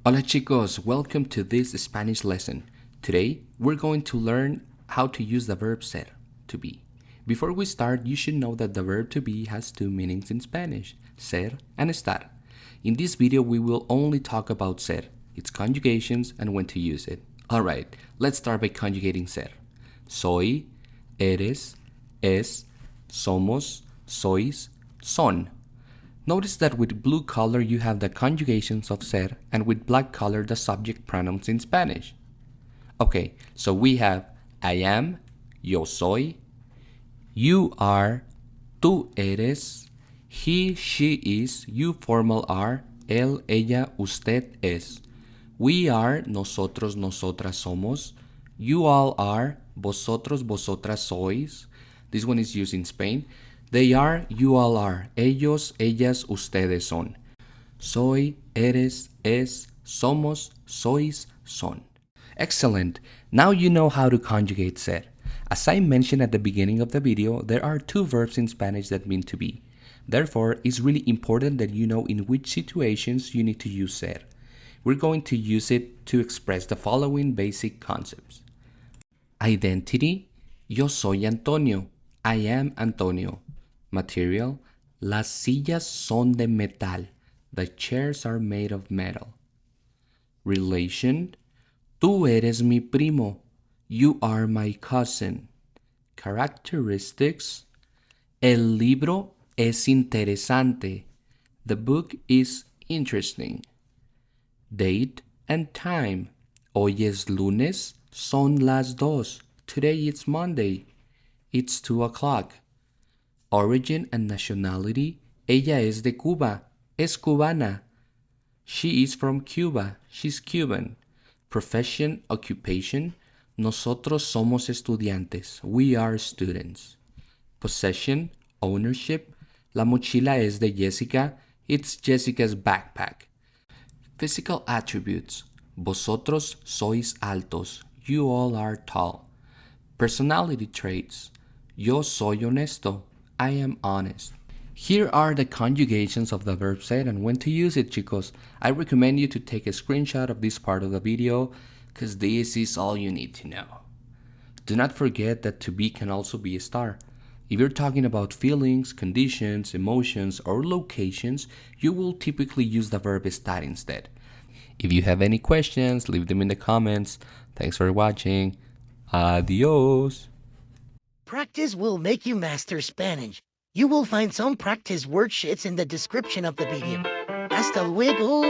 Hola chicos, welcome to this Spanish lesson. Today, we're going to learn how to use the verb ser, to be. Before we start, you should know that the verb to be has two meanings in Spanish, ser and estar. In this video, we will only talk about ser, its conjugations, and when to use it. Alright, let's start by conjugating ser. Soy, eres, es, somos, sois, son. Notice that with blue color you have the conjugations of ser and with black color the subject pronouns in Spanish. Okay, so we have I am, yo soy, you are, tú eres, he, she is, you formal are, él, ella, usted es. We are, nosotros, nosotras somos, you all are, vosotros, vosotras sois. This one is used in Spain. They are, you all are. Ellos, ellas, ustedes son. Soy, eres, es, somos, sois, son. Excellent. Now you know how to conjugate ser. As I mentioned at the beginning of the video, there are two verbs in Spanish that mean to be. Therefore, it's really important that you know in which situations you need to use ser. We're going to use it to express the following basic concepts. Identity, yo soy Antonio. I am Antonio. Material, las sillas son de metal. The chairs are made of metal. Relation, tú eres mi primo. You are my cousin. Characteristics, el libro es interesante. The book is interesting. Date and time. Hoy es lunes, son las dos. Today it's Monday. It's 2 o'clock. Origin and nationality. Ella es de Cuba. Es cubana. She is from Cuba. She's Cuban. Profession, occupation. Nosotros somos estudiantes. We are students. Possession, ownership. La mochila es de Jessica. It's Jessica's backpack. Physical attributes. Vosotros sois altos. You all are tall. Personality traits. Yo soy honesto. I am honest. Here are the conjugations of the verb ser and when to use it, chicos. I recommend you to take a screenshot of this part of the video because this is all you need to know. Do not forget that to be can also be a star. If you're talking about feelings, conditions, emotions, or locations, you will typically use the verb estar instead. If you have any questions, leave them in the comments. Thanks for watching. Adios. Practice will make you master Spanish. You will find some practice worksheets in the description of the video. Hasta luego!